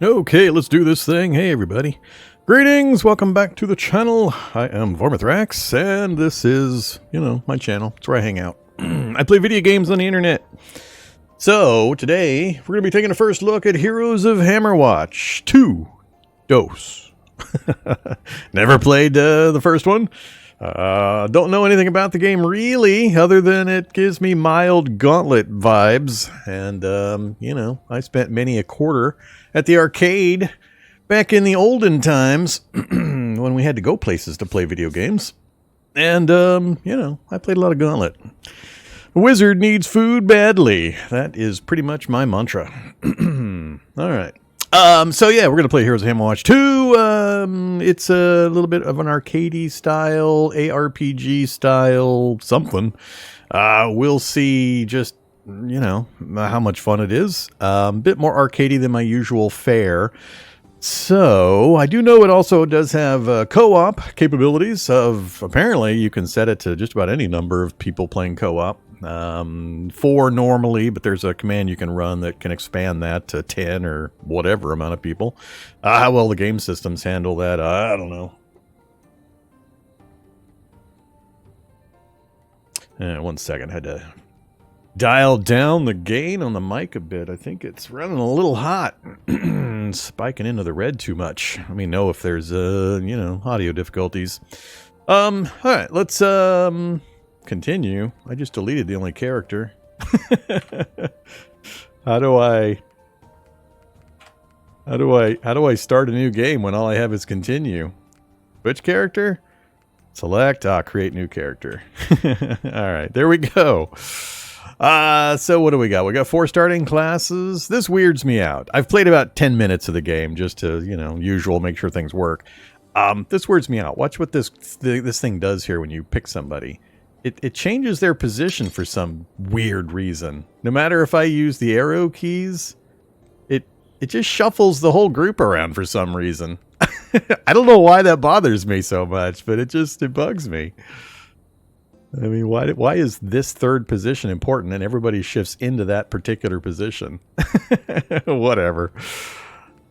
Okay, let's do this thing. Hey, everybody. Greetings. Welcome back to the channel. I am Vormithrax, and this is, my channel. It's where I hang out. I play video games on the internet. So, today, we're going to be taking a first look at Heroes of Hammerwatch 2. Dose. Never played the first one. Don't know anything about the game really, other than it gives me mild Gauntlet vibes. And, I spent many a quarter at the arcade back in the olden times when we had to go places to play video games. And, I played a lot of Gauntlet. A wizard needs food badly. That is pretty much my mantra. All right. So yeah, we're going to play Heroes of Hammerwatch 2. It's a little bit of an arcadey style, ARPG style something. We'll see just, how much fun it is. A bit more arcadey than my usual fare. So I do know it also does have co-op capabilities of, apparently you can set it to just about any number of people playing co-op. 4 normally, but there's a command you can run that can expand that to 10 or whatever amount of people. How well the game systems handle that, I don't know. One second, I had to dial down the gain on the mic a bit. I think it's running a little hot. Spiking into the red too much. Let me know if there's, audio difficulties. All right, let's, continue. I just deleted the only character. How do I start a new game when all I have is continue? Which character? Select, create new character. All right, there we go. So what do we got? We got 4 starting classes. This weirds me out. I've played about 10 minutes of the game just to, usual, make sure things work. This weirds me out. Watch what this thing does here when you pick somebody. It changes their position for some weird reason. No matter if I use the arrow keys, it just shuffles the whole group around for some reason. I don't know why that bothers me so much, but it bugs me. I mean, why is this third position important and everybody shifts into that particular position? Whatever.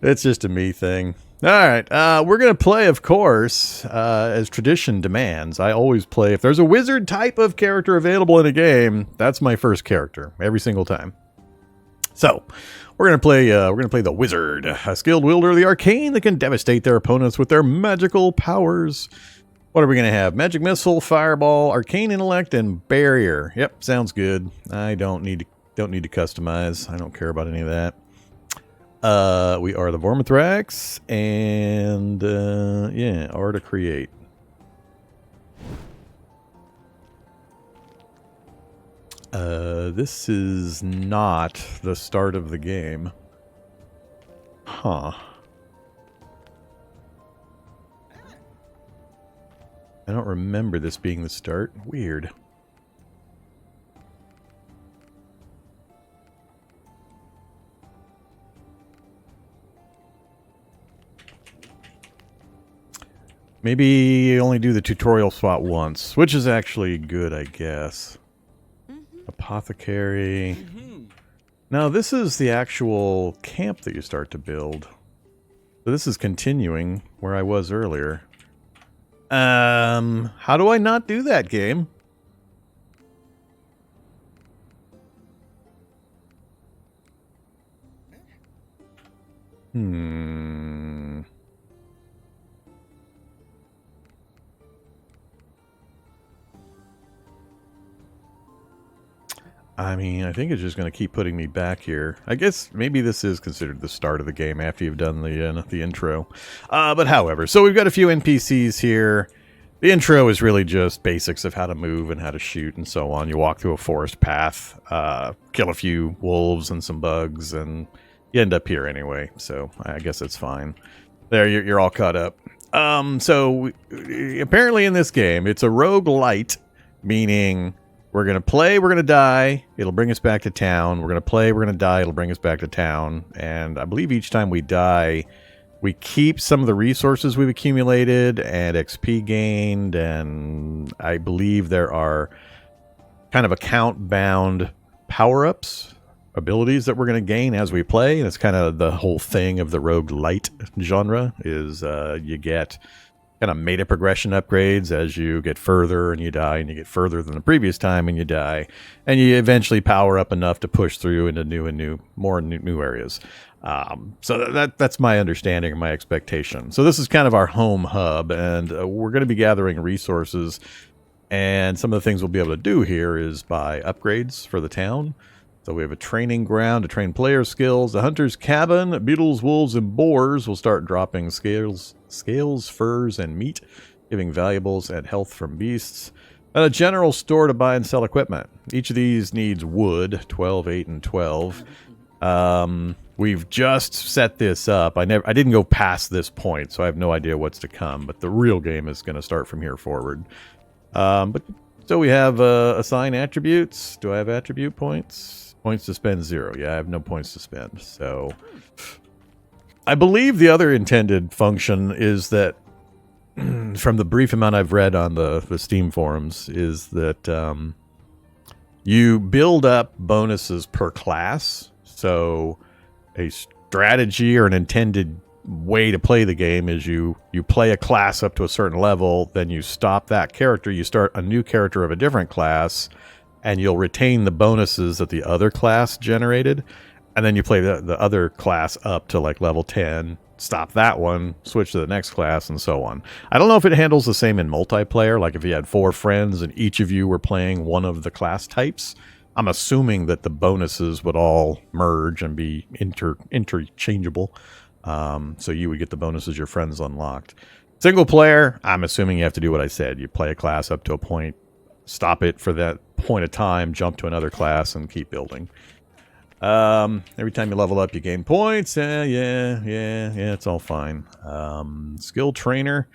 It's just a me thing. All right, we're going to play, of course, as tradition demands. I always play, if there's a wizard type of character available in a game, that's my first character, every single time. So, we're going to play the wizard, a skilled wielder of the arcane that can devastate their opponents with their magical powers. What are we going to have? Magic missile, fireball, arcane intellect, and barrier. Yep, sounds good. I don't need to customize. I don't care about any of that. We are the Vormithrax, and, R to create. This is not the start of the game. Huh. I don't remember this being the start. Weird. Maybe you only do the tutorial spot once, which is actually good, I guess. Apothecary. Now, this is the actual camp that you start to build. So this is continuing where I was earlier. How do I not do that, game? I mean, I think it's just going to keep putting me back here. I guess maybe this is considered the start of the game after you've done the intro. But however, so we've got a few NPCs here. The intro is really just basics of how to move and how to shoot and so on. You walk through a forest path, kill a few wolves and some bugs, and you end up here anyway. So I guess it's fine. There, you're all caught up. So apparently in this game, it's a rogue-lite, meaning we're going to play, we're going to die, it'll bring us back to town. We're going to play, we're going to die, it'll bring us back to town. And I believe each time we die, we keep some of the resources we've accumulated and XP gained. And I believe there are kind of account-bound power-ups abilities that we're going to gain as we play. And it's kind of the whole thing of the rogue-lite genre is you get kind of meta progression upgrades as you get further and you die, and you get further than the previous time and you die, and you eventually power up enough to push through into more new areas. So that's my understanding and my expectation. So this is kind of our home hub, and we're going to be gathering resources. And some of the things we'll be able to do here is buy upgrades for the town. So we have a training ground to train player skills. The hunter's cabin, beetles, wolves, and boars will start dropping scales, furs, and meat, giving valuables and health from beasts. And a general store to buy and sell equipment. Each of these needs wood, 12, 8, and 12. We've just set this up. I didn't go past this point, so I have no idea what's to come. But the real game is going to start from here forward. So we have assign attributes. Do I have attribute points? Points to spend 0. Yeah, I have no points to spend. So I believe the other intended function is that, from the brief amount I've read on the Steam forums, is that you build up bonuses per class. So a strategy or an intended way to play the game is you play a class up to a certain level, then you stop that character, you start a new character of a different class, and you'll retain the bonuses that the other class generated, and then you play the other class up to like level 10, stop that one, switch to the next class, and so on. I don't know if it handles the same in multiplayer, like if you had 4 friends and each of you were playing one of the class types. I'm assuming that the bonuses would all merge and be interchangeable. So you would get the bonuses your friends unlocked. Single player, I'm assuming you have to do what I said. You play a class up to a point, stop it for that point of time, jump to another class, and keep building. Every time you level up, you gain points. Yeah, it's all fine. Skill trainer,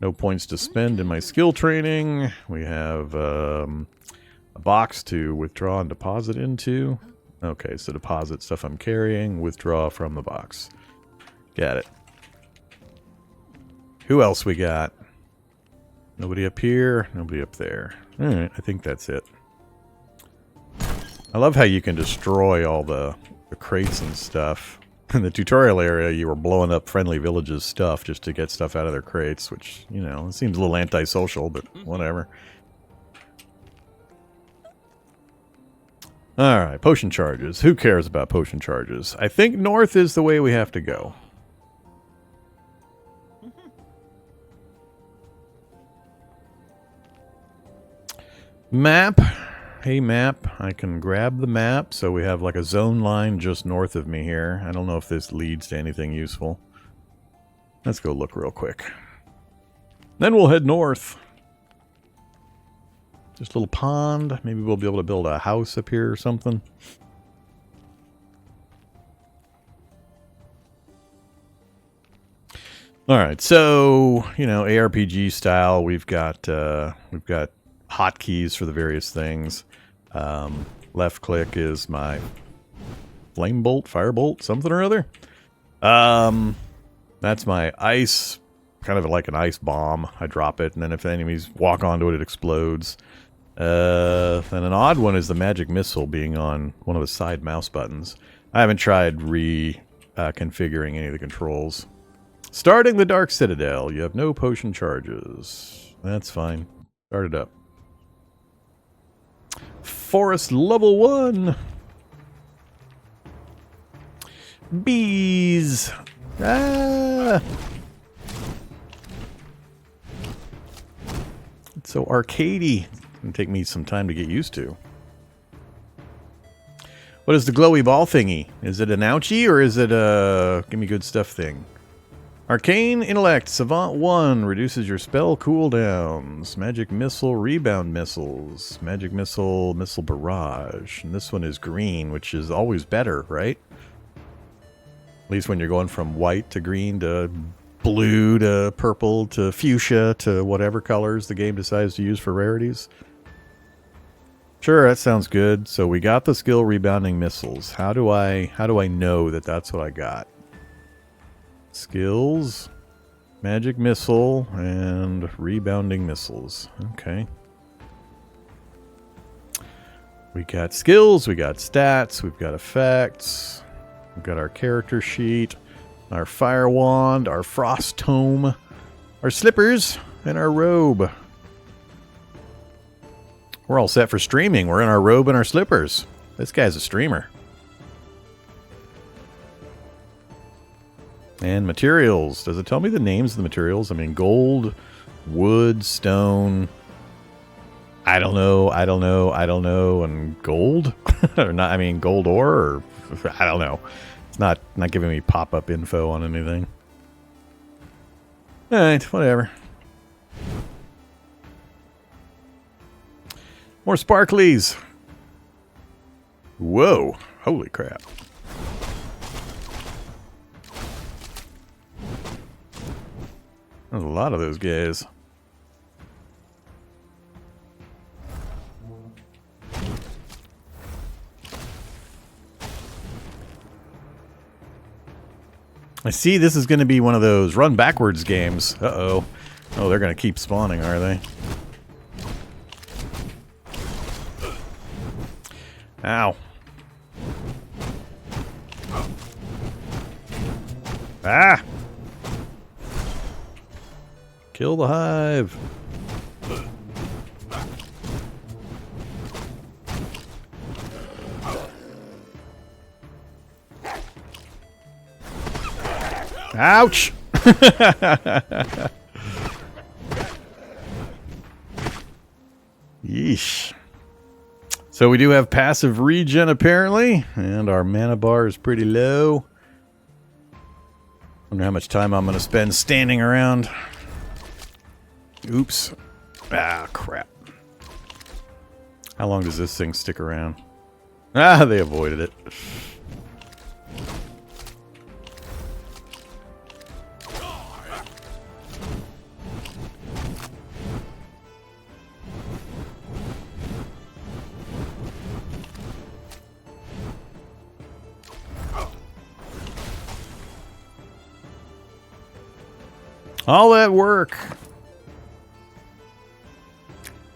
no points to spend in my skill training. We have a box to withdraw and deposit into. Okay, so deposit stuff I'm carrying, withdraw from the box. Got it. Who else we got? Nobody up here, nobody up there. Alright, I think that's it. I love how you can destroy all the crates and stuff. In the tutorial area, you were blowing up friendly villages' stuff just to get stuff out of their crates, which, you know, it seems a little antisocial, but whatever. Alright, potion charges. Who cares about potion charges? I think north is the way we have to go. Map. Hey map, I can grab the map, so we have like a zone line just north of me here. I don't know if this leads to anything useful. Let's go look real quick. Then we'll head north. Just a little pond. Maybe we'll be able to build a house up here or something. Alright, so, you know, ARPG style, we've got hotkeys for the various things. Left click is my flame bolt, firebolt, something or other. That's my ice, kind of like an ice bomb. I drop it, and then if the enemies walk onto it, it explodes. Then an odd one is the magic missile being on one of the side mouse buttons. I haven't tried configuring any of the controls. Starting the Dark Citadel. You have no potion charges. That's fine. Start it up. Forest level 1. Bees. Ah. It's so arcadey. It'll take me some time to get used to. What is the glowy ball thingy? Is it an ouchie or is it a give me good stuff thing? Arcane Intellect, Savant 1, reduces your spell cooldowns. Magic Missile, Rebound Missiles. Magic Missile, Missile Barrage. And this one is green, which is always better, right? At least when you're going from white to green to blue to purple to fuchsia to whatever colors the game decides to use for rarities. Sure, that sounds good. So we got the skill Rebounding Missiles. How do I know that that's what I got? Skills, Magic Missile, and Rebounding Missiles. Okay. We got skills, we got stats, we've got effects, we've got our character sheet, our fire wand, our frost tome, our slippers, and our robe. We're all set for streaming. We're in our robe and our slippers. This guy's a streamer. And materials. Does it tell me the names of the materials? I mean, gold, wood, stone. I don't know, and gold? Or not, I mean, gold ore, or I don't know. It's not giving me pop-up info on anything. Alright, whatever. More sparklies. Whoa, holy crap. There's a lot of those guys. I see this is going to be one of those run backwards games. Uh-oh. Oh, they're going to keep spawning, are they? Ow. Ah! Kill the hive. Ouch! Yeesh. So we do have passive regen apparently, and our mana bar is pretty low. Wonder how much time I'm going to spend standing around. Oops. Ah, crap. How long does this thing stick around? Ah, they avoided it. All that work.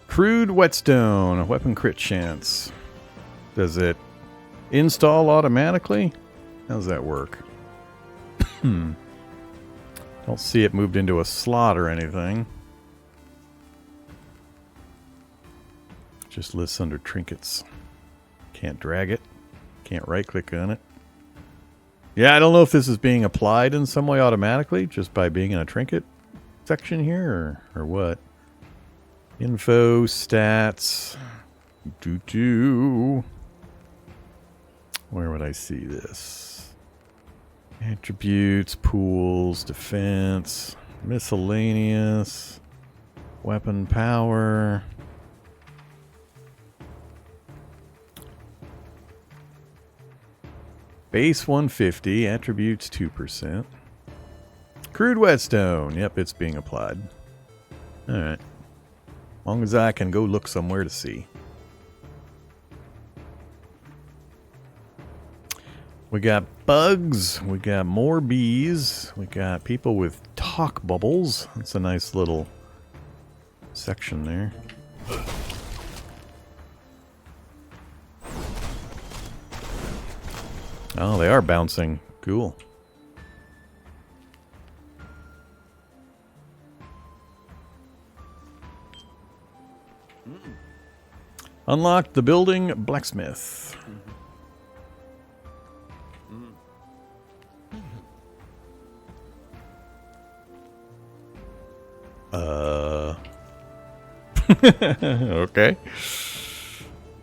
Crude whetstone, a weapon crit chance. Does it install automatically? How does that work? Don't see it moved into a slot or anything. Just lists under trinkets. Can't drag it. Can't right click on it. Yeah, I don't know if this is being applied in some way automatically, just by being in a trinket section here, or what. Info, stats, Where would I see this? Attributes, pools, defense, miscellaneous, weapon power. Base 150, attributes 2%. Crude whetstone. Yep, it's being applied. Alright. As long as I can go look somewhere to see. We got bugs. We got more bees. We got people with talk bubbles. That's a nice little section there. Oh, they are bouncing. Cool. Unlock the building blacksmith. Okay.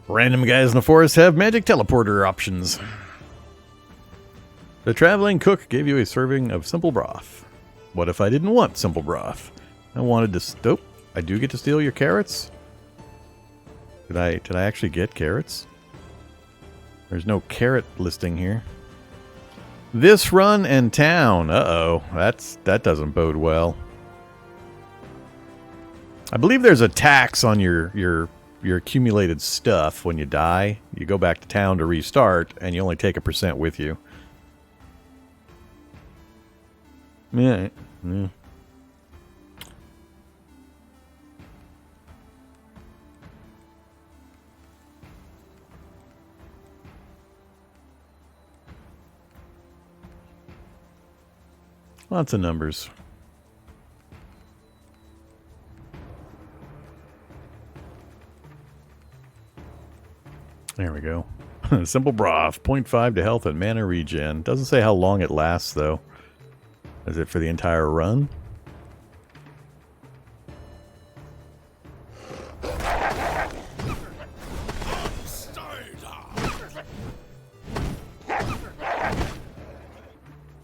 Random guys in the forest have magic teleporter options. The traveling cook gave you a serving of simple broth. What if I didn't want simple broth? I wanted to... Oh, I do get to steal your carrots? Did I actually get carrots? There's no carrot listing here. This run and town. Uh-oh. That doesn't bode well. I believe there's a tax on your accumulated stuff when you die. You go back to town to restart, and you only take 1% with you. Yeah. Yeah. Lots of numbers. There we go. Simple broth. 0.5 to health and mana regen. Doesn't say how long it lasts, though. Is it for the entire run?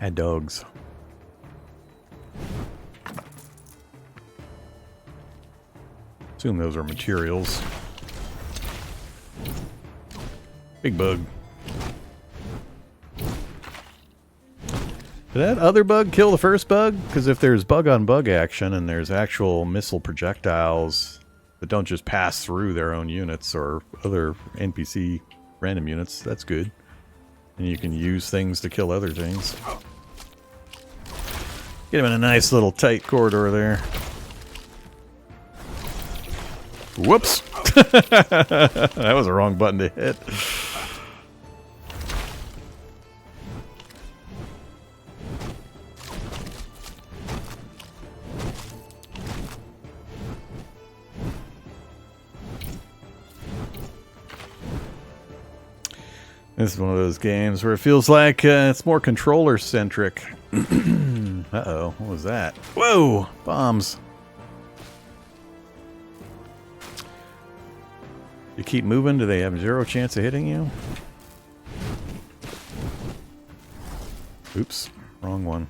Add dogs. Assume those are materials. Big bug. Did that other bug kill the first bug? Because if there's bug on bug action and there's actual missile projectiles that don't just pass through their own units or other NPC random units, that's good. And you can use things to kill other things. Get him in a nice little tight corridor there. Whoops! That was the wrong button to hit. This is one of those games where it feels like it's more controller-centric. Uh-oh, what was that? Whoa! Bombs. You keep moving, do they have zero chance of hitting you? Oops, wrong one.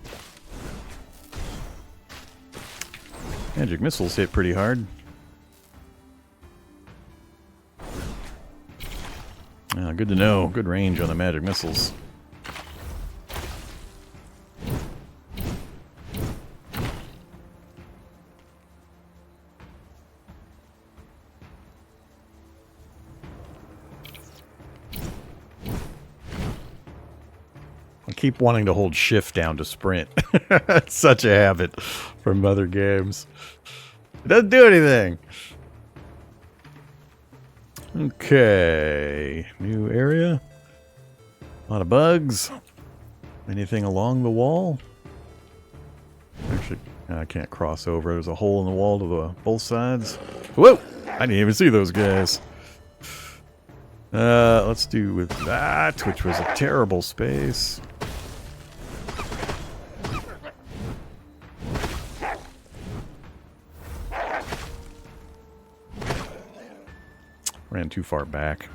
Magic missiles hit pretty hard. Good to know. Good range on the magic missiles. I keep wanting to hold shift down to sprint. It's such a habit from other games. It doesn't do anything. Okay, new area. A lot of bugs. Anything along the wall? Actually, I can't cross over. There's a hole in the wall to both sides. Whoa! I didn't even see those guys. Let's do with that, which was a terrible space. Ran too far back.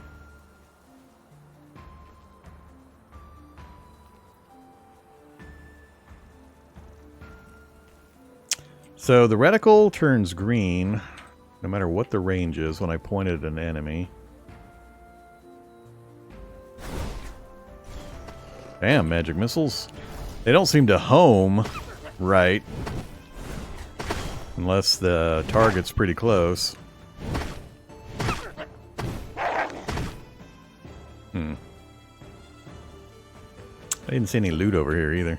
So the reticle turns green no matter what the range is when I point at an enemy. Damn, magic missiles. They don't seem to home right unless the target's pretty close. I didn't see any loot over here either.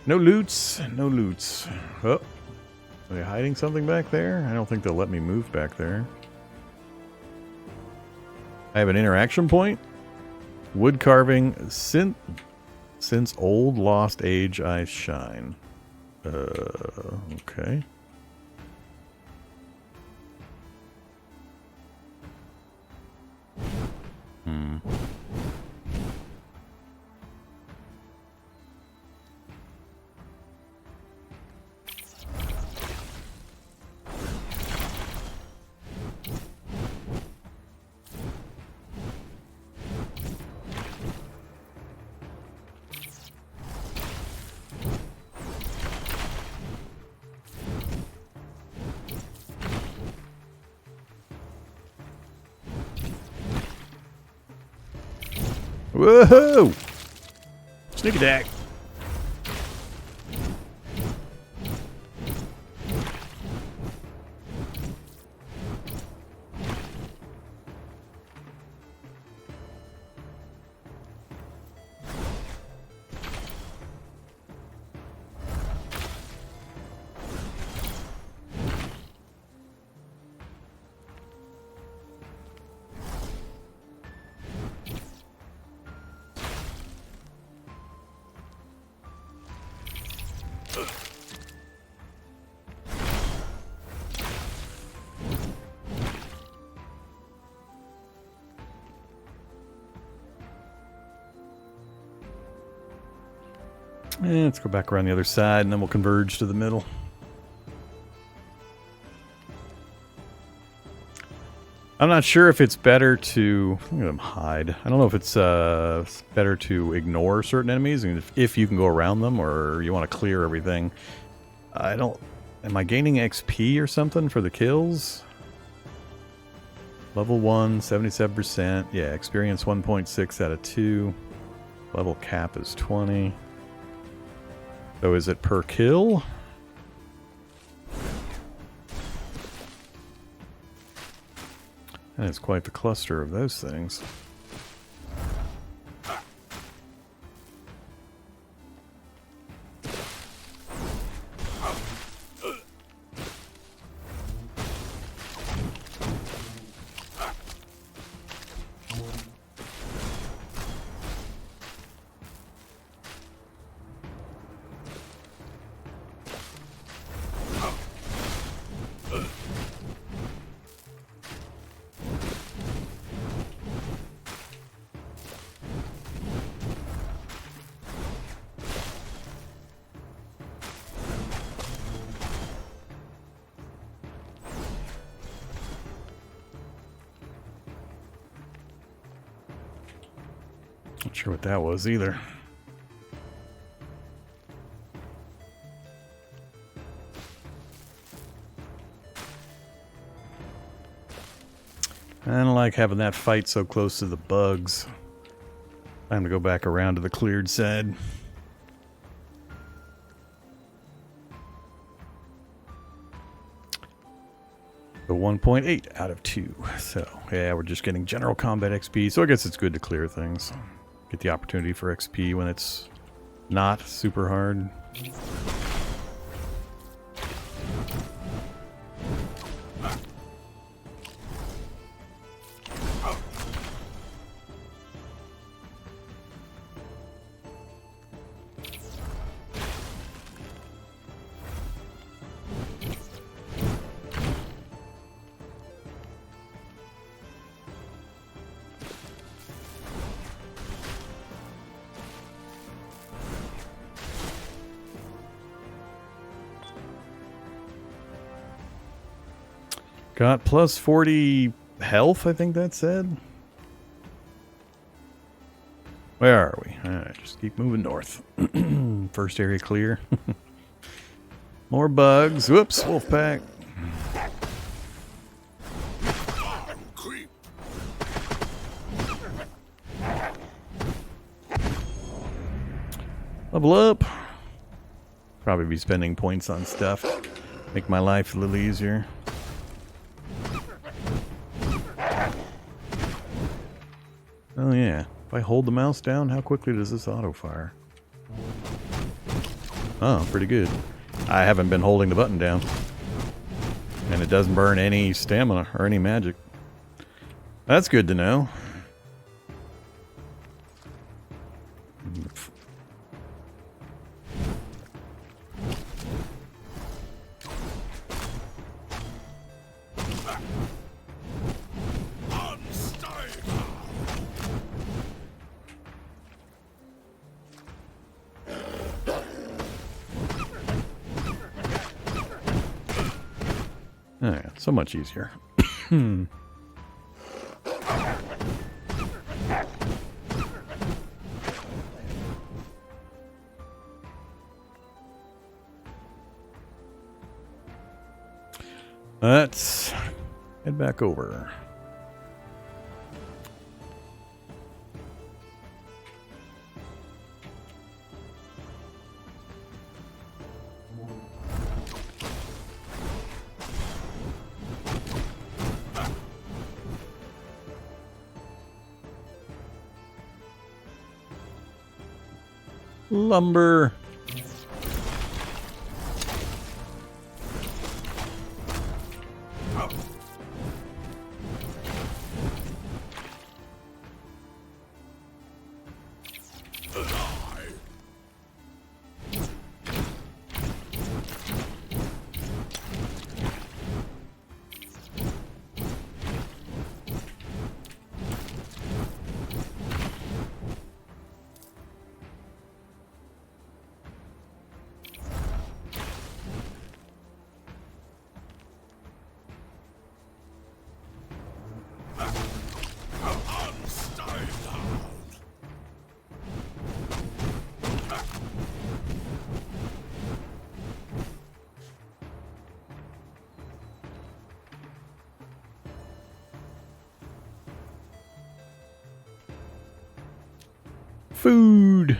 No loots, no loots. Oh, are they hiding something back there? I don't think they'll let me move back there. I have an interaction point. Wood carving, since old lost age I shine. Okay. Whoa! Sneak attack. Let's go back around the other side, and then we'll converge to the middle. I'm not sure if it's better to... I'm going to hide. I don't know if it's better to ignore certain enemies, and if you can go around them, or you want to clear everything. I don't... Am I gaining XP or something for the kills? Level 1, 77%. Yeah, experience 1.6 out of 2. Level cap is 20. So is it per kill? And it's quite the cluster of those things. Not sure what that was either. I don't like having that fight so close to the bugs. Time to go back around to the cleared side. The 1.8 out of 2. So, yeah, we're just getting general combat XP. So I guess it's good to clear things. Get the opportunity for XP when it's not super hard. Got plus 40 health, I think that said. Where are we? Alright, just keep moving north. First area clear. More bugs. Whoops, wolf pack. Level up. Probably be spending points on stuff. Make my life a little easier. Oh yeah, if I hold the mouse down, how quickly does this auto-fire? Oh, pretty good. I haven't been holding the button down. And it doesn't burn any stamina or any magic. That's good to know. Oh yeah, so much easier. Let's head back over. Lumber. food.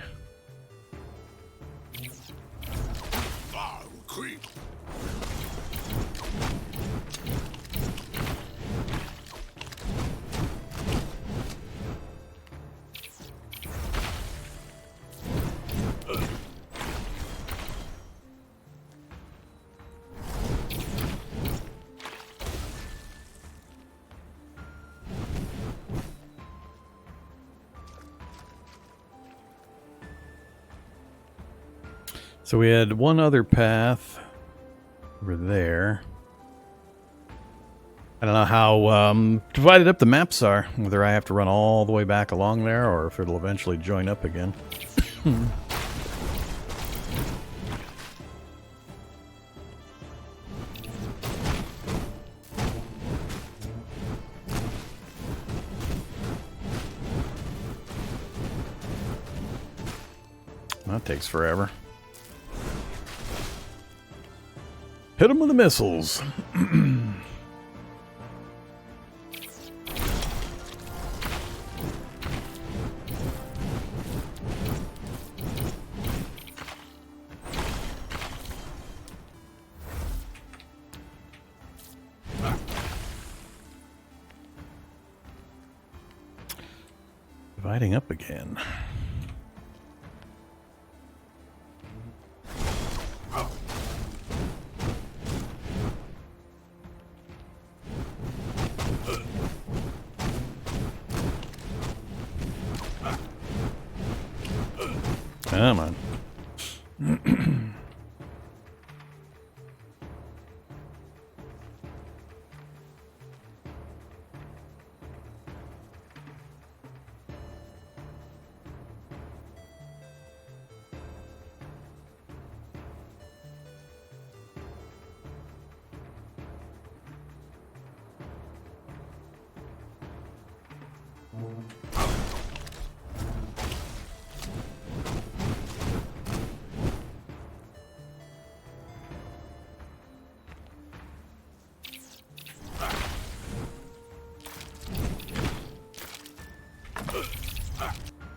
So we had one other path over there. I don't know how divided up the maps are, whether I have to run all the way back along there or if it'll eventually join up again. That takes forever. Hit him with the missiles. Dividing up again. Come on.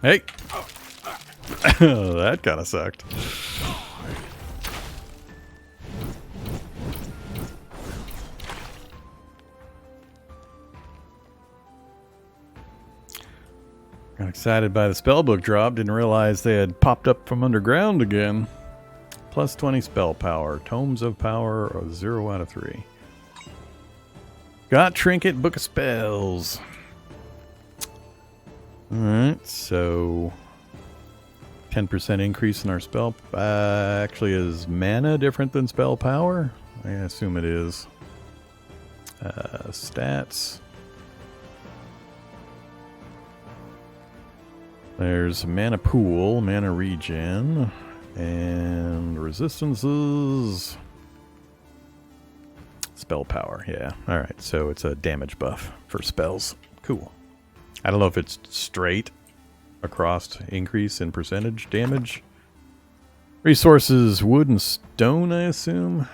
Hey! That kind of sucked. Got excited by the spellbook drop. Didn't realize they had popped up from underground again. Plus 20 spell power. Tomes of power of 0 out of 3. Got Trinket, Book of Spells. Alright, so 10% increase in our spell. Actually, is mana different than spell power? I assume it is. Stats. There's mana pool, mana regen, and resistances. Spell power, yeah. Alright, so it's a damage buff for spells. Cool. I don't know if it's straight across increase in percentage damage. Resources, wood and stone, I assume.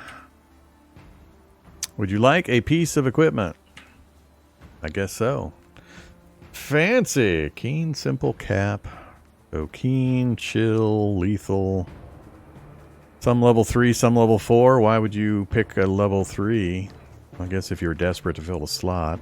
Would you like a piece of equipment? I guess so. Fancy. Keen, simple cap. So keen, chill, lethal. Some level 3, some level 4. Why would you pick a level 3? I guess if you're desperate to fill a slot.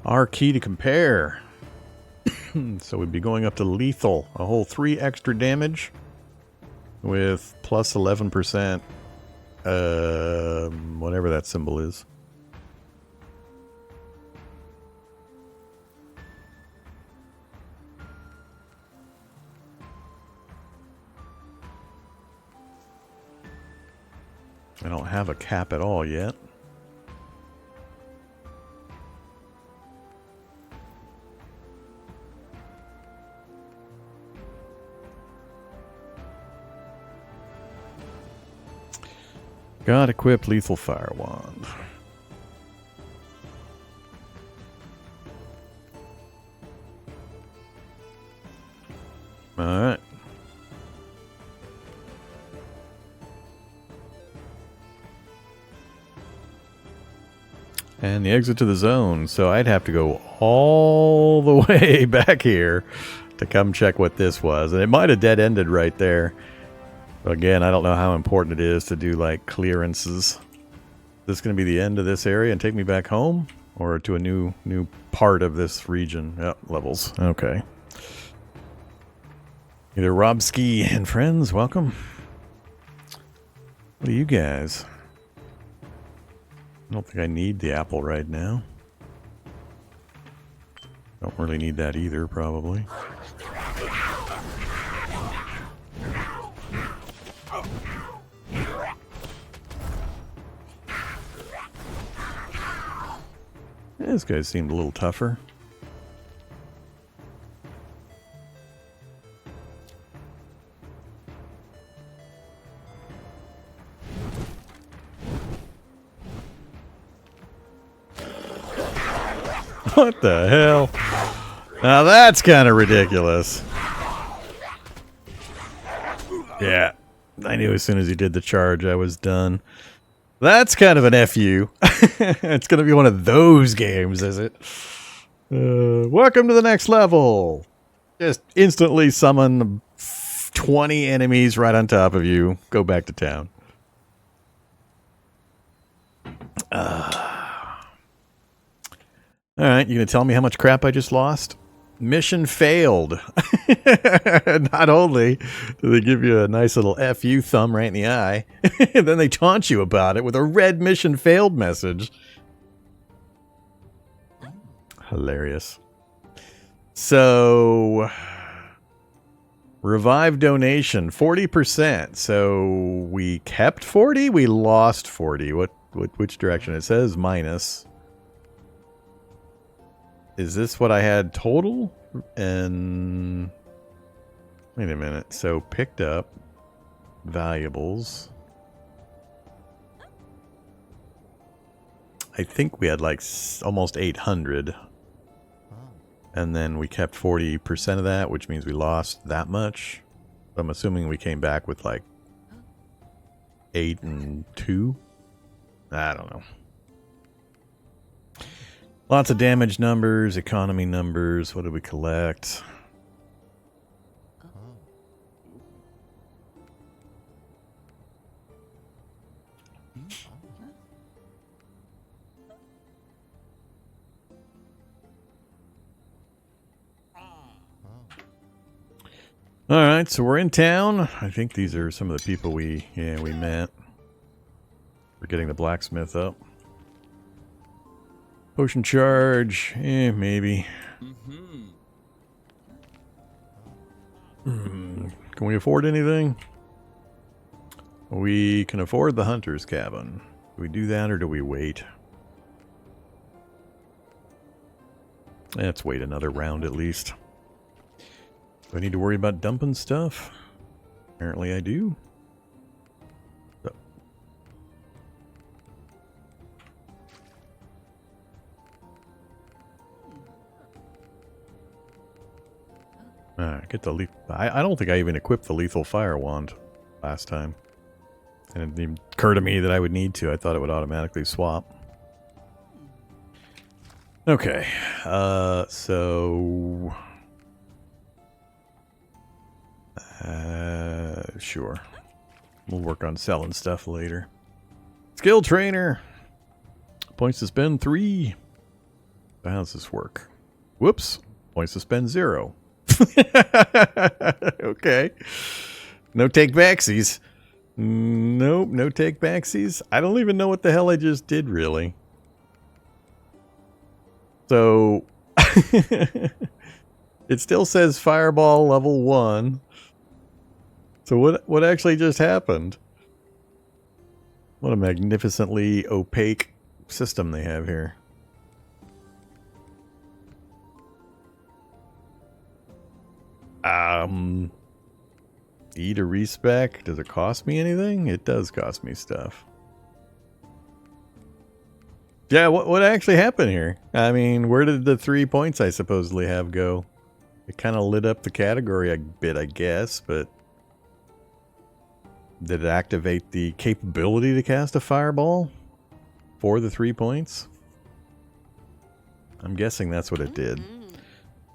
Our key to compare. So we'd be going up to lethal. A whole 3 extra damage with plus 11%. Whatever that symbol is. I don't have a cap at all yet. God equipped lethal fire wand. Alright. And the exit to the zone. So I'd have to go all the way back here to come check what this was. And it might have dead-ended right there. But again, I don't know how important it is to do, like, clearances. Is this going to be the end of this area and take me back home? Or to a new part of this region? Yep, levels. Okay. Either Robski and friends, welcome. What are you guys? I don't think I need the apple right now. Don't really need that either, probably. This guy seemed a little tougher. What the hell? Now that's kind of ridiculous. Yeah, I knew as soon as he did the charge I was done. That's kind of an FU. It's going to be one of those games, is it? Welcome to the next level. Just instantly summon 20 enemies right on top of you. Go back to town. Alright, you going to tell me how much crap I just lost? Mission failed. Not only do they give you a nice little FU thumb right in the eye, then they taunt you about it with a red mission failed message. Hilarious. So, revive donation, 40%. So, we kept 40? We lost 40. Which direction? It says minus. Is this what I had total? And wait a minute. So picked up valuables. I think we had like almost 800. And then we kept 40% of that, which means we lost that much. I'm assuming we came back with like 8 and 2. I don't know. Lots of damage numbers, economy numbers. What did we collect? Alright, so we're in town. I think these are some of the people we met. We're getting the blacksmith up. Potion charge, maybe. Can we afford anything? We can afford the hunter's cabin. Do we do that or do we wait? Let's wait another round at least. Do I need to worry about dumping stuff? Apparently I do. So. Get the leaf. I don't think I even equipped the lethal fire wand last time. And it didn't even occur to me that I would need to. I thought it would automatically swap. Okay. So... sure. We'll work on selling stuff later. Skill trainer. Points to spend 3. How does this work? Whoops. Points to spend 0. Okay. No take backsies. Nope, no take backsies. I don't even know what the hell I just did, really. So, it still says Fireball level 1. So what actually just happened? What a magnificently opaque system they have here. E to respec. Does it cost me anything? It does cost me stuff. Yeah, what actually happened here? I mean, where did the 3 points I supposedly have go? It kind of lit up the category a bit, I guess, but did it activate the capability to cast a fireball for the 3 points? I'm guessing that's what it did.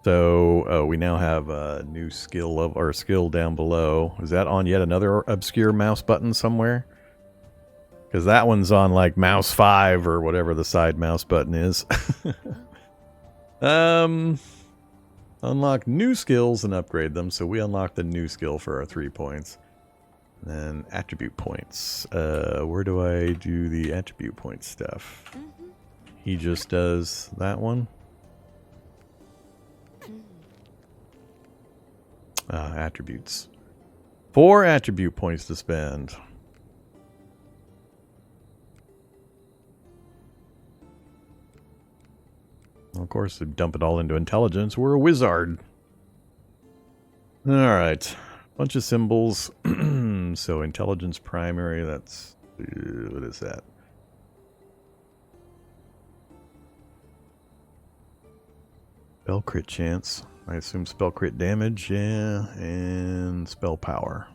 So we now have a new skill of our skill down below. Is that on yet another obscure mouse button somewhere? Because that one's on like mouse 5 or whatever the side mouse button is. Unlock new skills and upgrade them. So we unlock the new skill for our 3 points. And then attribute points. Where do I do the attribute point stuff? He just does that one. Attributes. 4 attribute points to spend. Well, of course, they dump it all into intelligence. We're a wizard. Alright. Bunch of symbols. So, intelligence primary, that's... what is that? Spell crit chance. I assume spell crit damage, yeah, and spell power.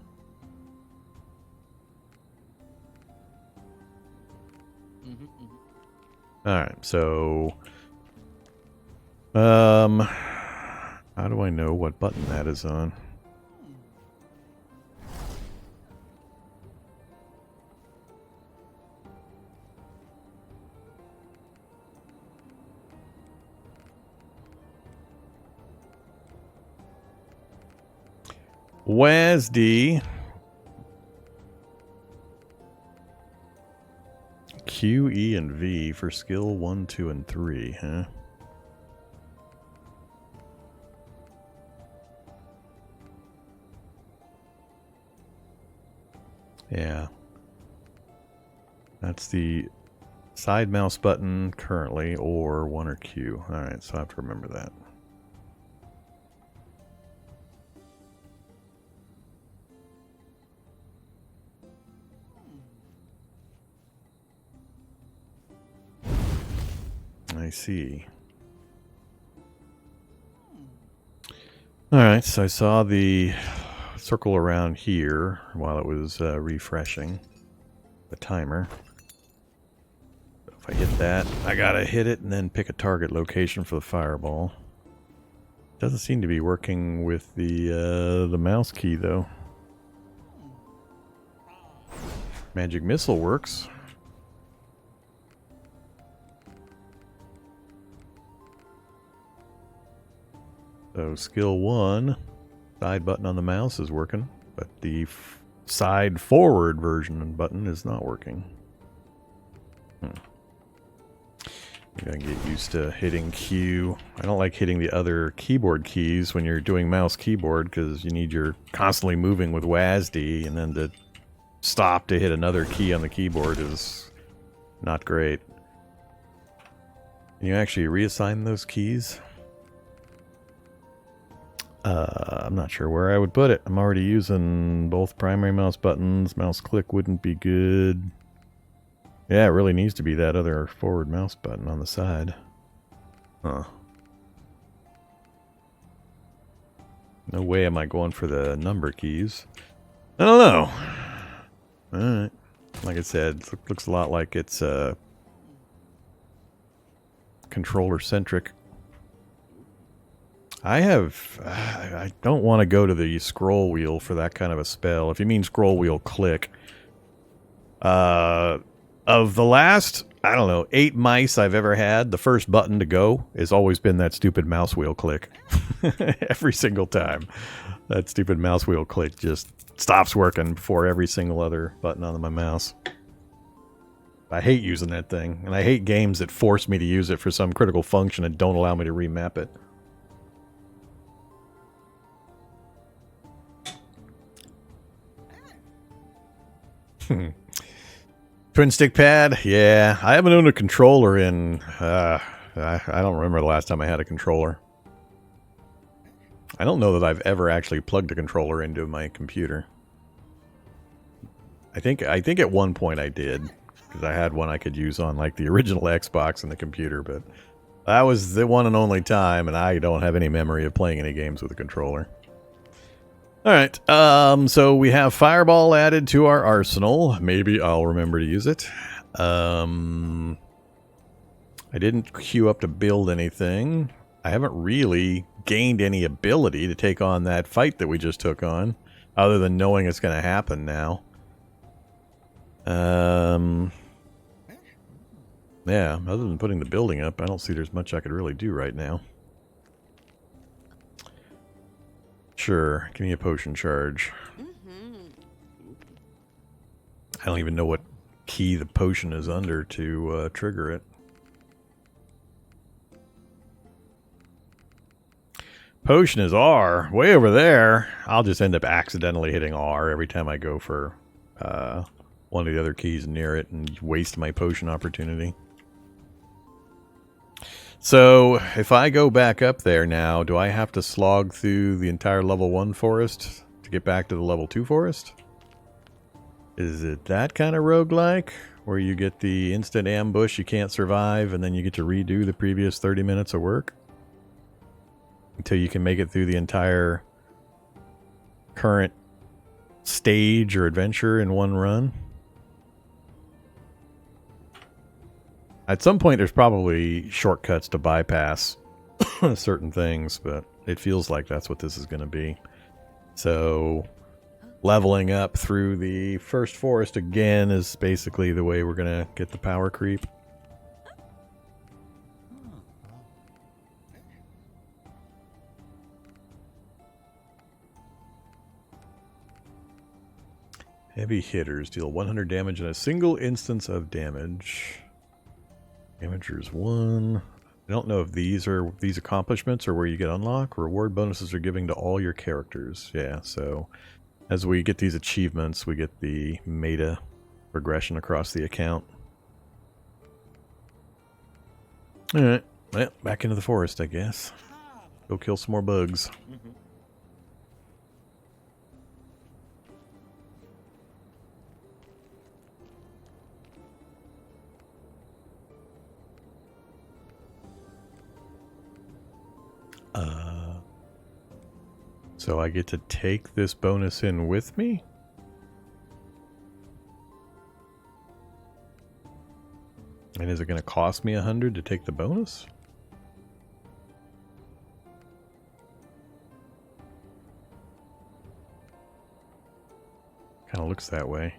Alright, so... how do I know what button that is on? WASD Q, E, and V for skill 1, 2, and 3, huh? Yeah. That's the side mouse button currently, or 1 or Q. Alright, so I have to remember that. I see. Alright, so I saw the circle around here while it was refreshing the timer. If I hit that, I gotta hit it and then pick a target location for the fireball. Doesn't seem to be working with the mouse key though. Magic missile works. So skill 1, side button on the mouse is working, but the side forward version button is not working. Maybe I can get used to hitting Q. I don't like hitting the other keyboard keys when you're doing mouse keyboard because you need your constantly moving with WASD, and then to stop to hit another key on the keyboard is not great. Can you actually reassign those keys? I'm not sure where I would put it. I'm already using both primary mouse buttons. Mouse click wouldn't be good. Yeah, it really needs to be that other forward mouse button on the side. Huh. No way am I going for the number keys. I don't know. Alright. Like I said, it looks a lot like it's controller-centric. I don't want to go to the scroll wheel for that kind of a spell. If you mean scroll wheel click. Of the last, I don't know, 8 mice I've ever had, the first button to go has always been that stupid mouse wheel click. Every single time. That stupid mouse wheel click just stops working before every single other button on my mouse. I hate using that thing. And I hate games that force me to use it for some critical function and don't allow me to remap it. Twin stick pad? Yeah, I haven't owned a controller in... I don't remember the last time I had a controller. I don't know that I've ever actually plugged a controller into my computer. I think at one point I did, because I had one I could use on like the original Xbox and the computer, but That was the one and only time, and I don't have any memory of playing any games with a controller. Alright, so we have Fireball added to our arsenal. Maybe I'll remember to use it. I didn't queue up to build anything. I haven't really gained any ability to take on that fight that we just took on, other than knowing it's going to happen now. Yeah, other than putting the building up, I don't see there's much I could really do right now. Sure, give me a potion charge. I don't even know what key the potion is under to trigger it. Potion is R, way over there. I'll just end up accidentally hitting R every time I go for one of the other keys near it and waste my potion opportunity. So, if I go back up there now, do I have to slog through the entire level 1 forest to get back to the level 2 forest? Is it that kind of roguelike, where you get the instant ambush, you can't survive, and then you get to redo the previous 30 minutes of work? Until you can make it through the entire current stage or adventure in one run? At some point, there's probably shortcuts to bypass certain things, but it feels like that's what this is going to be. So, leveling up through the first forest again is basically the way we're going to get the power creep. Heavy hitters deal 100 damage in a single instance of damage. Damagers 1. I don't know if these are these accomplishments or where you get unlock. Reward bonuses are giving to all your characters. Yeah, so as we get these achievements, we get the meta progression across the account. Alright, well, back into the forest, I guess. Go kill some more bugs. So I get to take this bonus in with me? And is it going to cost me 100 to take the bonus? Kind of looks that way.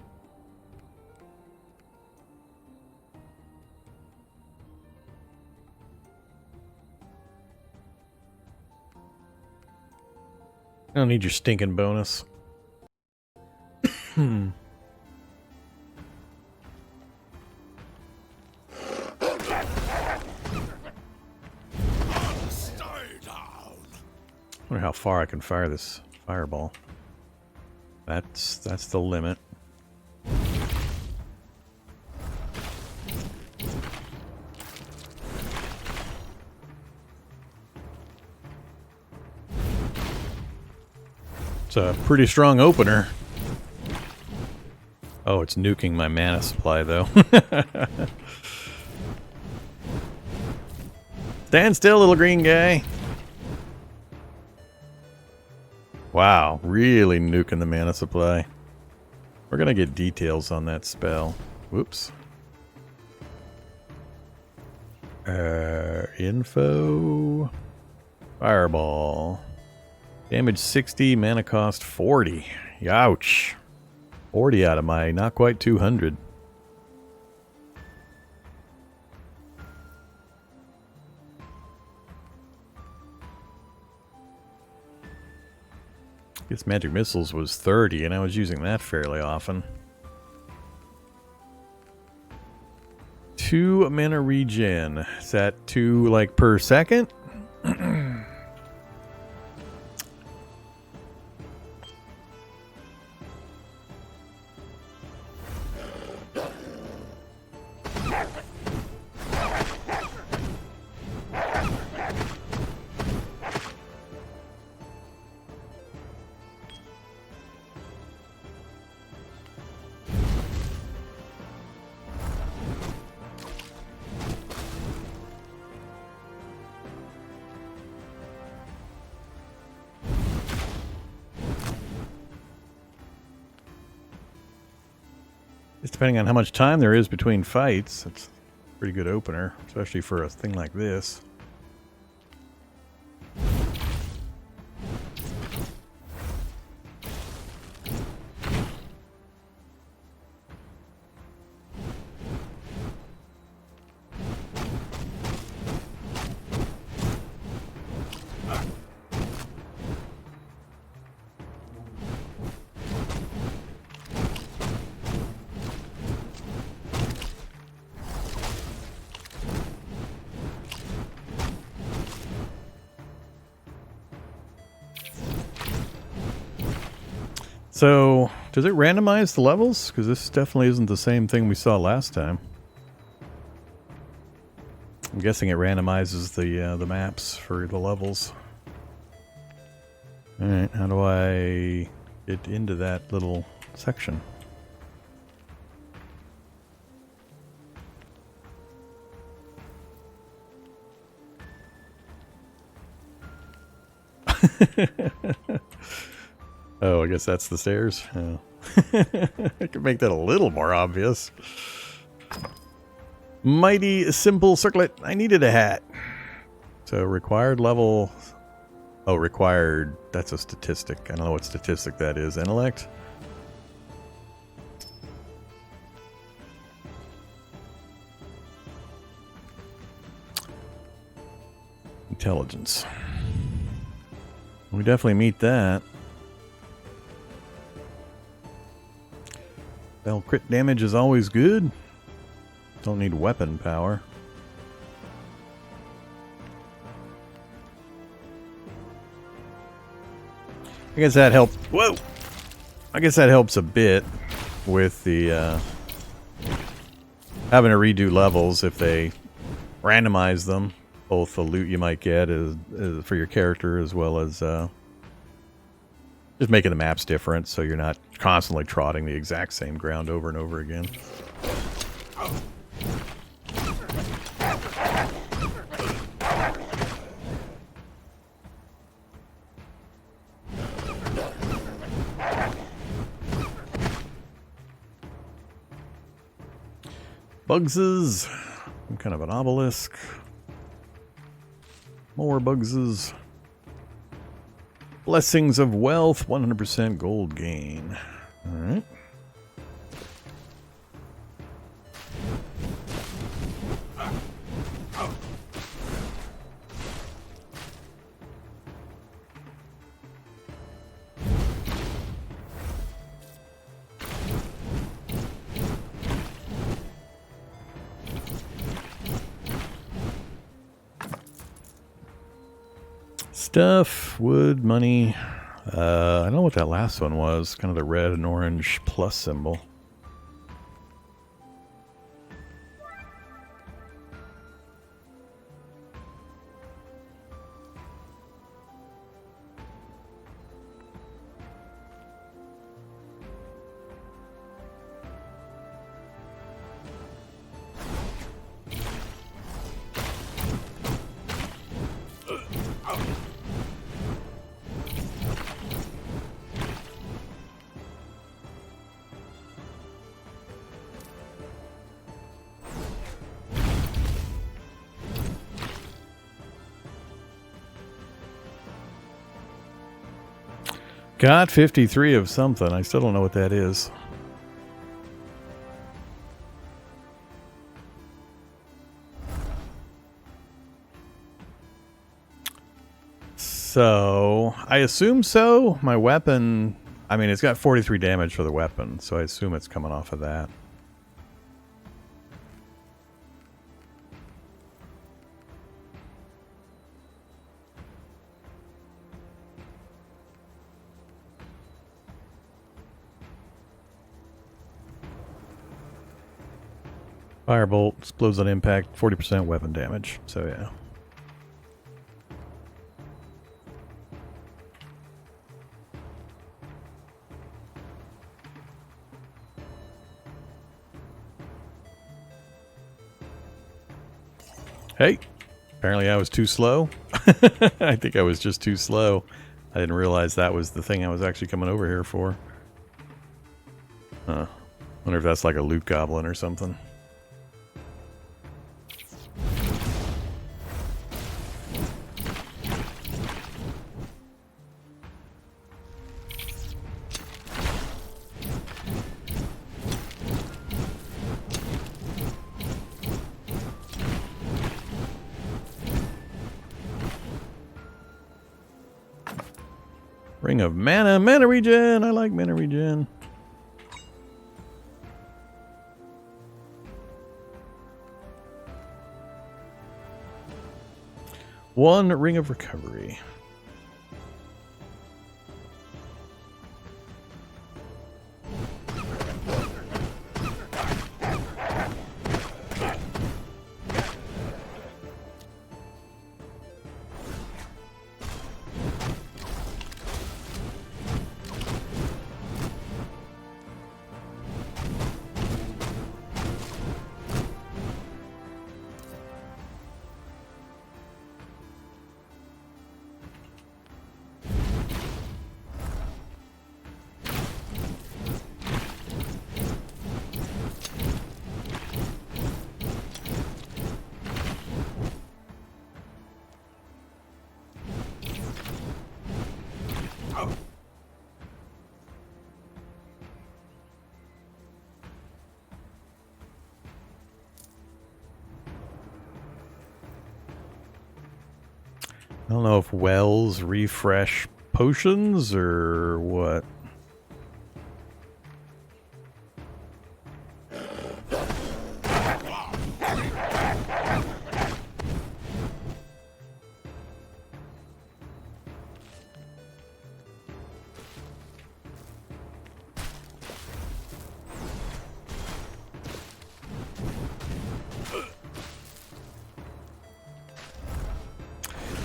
I don't need your stinking bonus. Wonder how far I can fire this fireball. That's the limit. It's a pretty strong opener. Oh, it's nuking my mana supply, though. Stand still, little green guy. Wow, really nuking the mana supply. We're gonna get details on that spell. Whoops. Info. Fireball. Damage 60, mana cost 40. Ouch. 40 out of my not quite 200. Guess magic missiles was 30 and I was using that fairly often. 2 mana regen. Is that 2 like per second? Just depending on how much time there is between fights, it's a pretty good opener, especially for a thing like this. So, does it randomize the levels? Because this definitely isn't the same thing we saw last time. I'm guessing it randomizes the maps for the levels. Alright, how do I get into that little section? Oh, I guess that's the stairs. Oh. I could make that a little more obvious. Mighty simple circlet. I needed a hat. So required level. Oh, required. That's a statistic. I don't know what statistic that is. Intellect? Intelligence. We definitely meet that. Well, crit damage is always good. Don't need weapon power. I guess that helps. Whoa! I guess that helps a bit with the having to redo levels if they randomize them. Both the loot you might get is for your character as well as just making the maps different, so you're not constantly trotting the exact same ground over and over again. Bugses. Some kind of an obelisk. More bugses. Blessings of wealth, 100% gold gain. Alright. Stuff, wood, money. I don't know what that last one was. Kind of the red and orange plus symbol. Got 53 of something. I still don't know what that is. So, I assume so. My weapon, I mean, it's got 43 damage for the weapon, so I assume it's coming off of that. Firebolt, explodes on impact, 40% weapon damage. So yeah. Hey, apparently I was too slow. I think I was just too slow. I didn't realize that was the thing I was actually coming over here for. Huh. Wonder if that's like a loot goblin or something. Ring of mana, mana regen. I like mana regen. One ring of recovery. I don't know if wells refresh potions or what.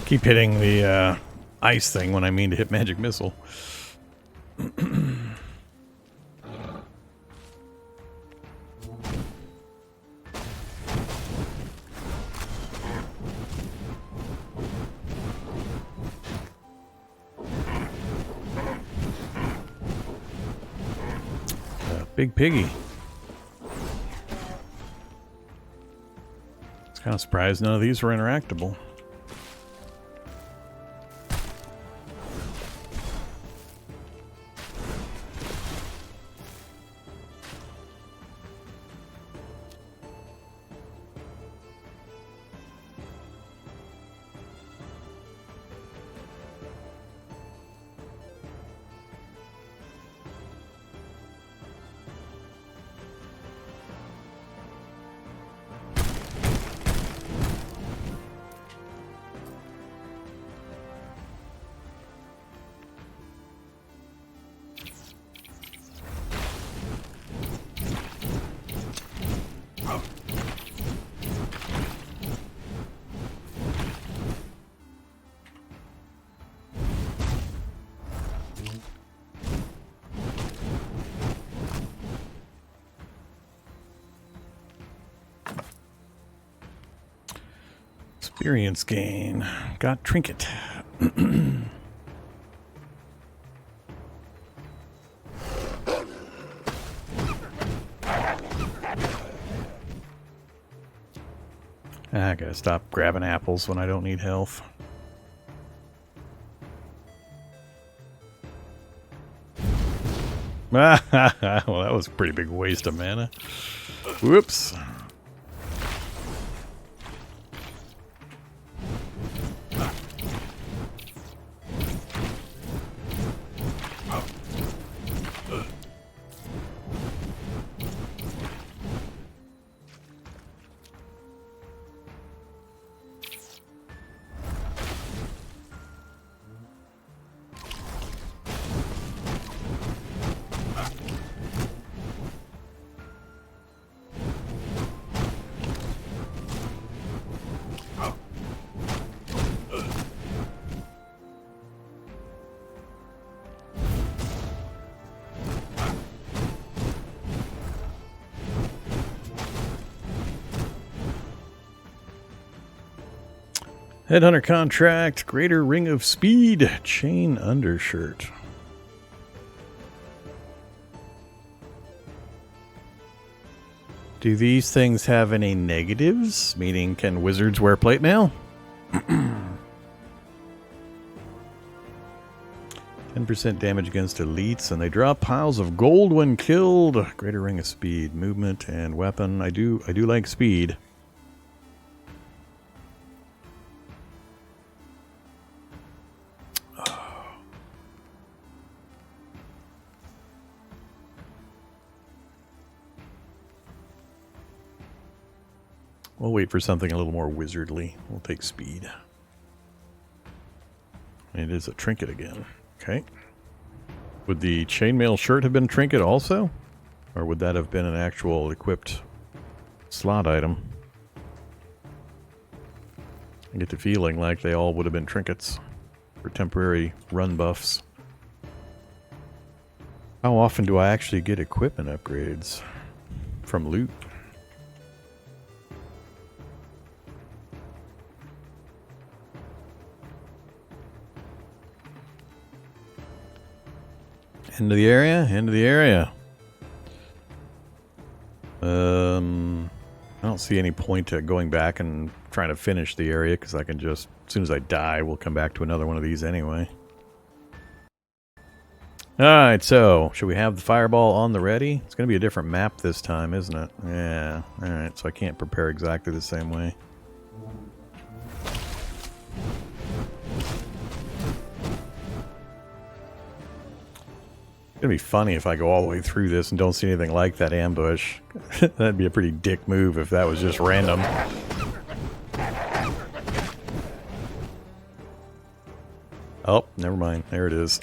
Keep hitting the ice thing when I mean to hit magic missile. Big piggy. It's kind of surprised none of these were interactable. Experience gain. Got trinket. I gotta stop grabbing apples when I don't need health. Well, that was a pretty big waste of mana. Whoops. Headhunter contract, greater ring of speed, chain undershirt. Do these things have any negatives? Meaning, can wizards wear plate mail? 10% damage against elites, and they drop piles of gold when killed. Greater ring of speed, movement, and weapon. I do like speed. We'll wait for something a little more wizardly. We'll take speed. It is a trinket again. Okay. Would the chainmail shirt have been a trinket also? Or would that have been an actual equipped slot item? I get the feeling like they all would have been trinkets for temporary run buffs. How often do I actually get equipment upgrades from loot? Into the area? Into the area. I don't see any point to going back and trying to finish the area, because I can just, as soon as I die, we'll come back to another one of these anyway. Alright, so, should we have the fireball on the ready? It's going to be a different map this time, isn't it? Yeah, alright, so I can't prepare exactly the same way. It's gonna be funny if I go all the way through this and don't see anything like that ambush. That'd be a pretty dick move if that was just random. Oh, never mind. There it is.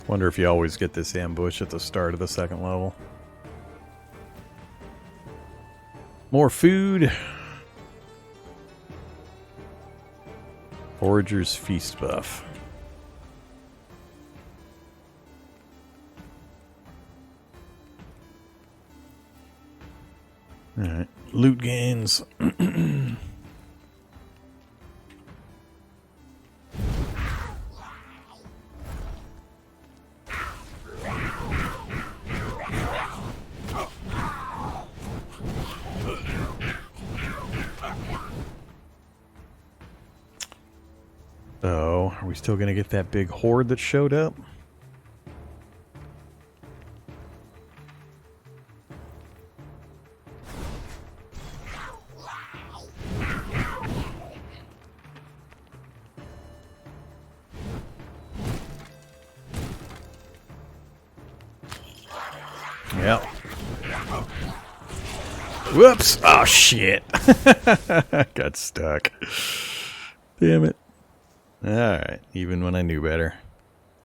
Wonder if you always get this ambush at the start of the second level. More food. Forager's Feast buff. Alright, loot gains. So, are we still going to get that big horde that showed up? Yep. Whoops! Oh shit! Got stuck. Damn it. Alright, even when I knew better.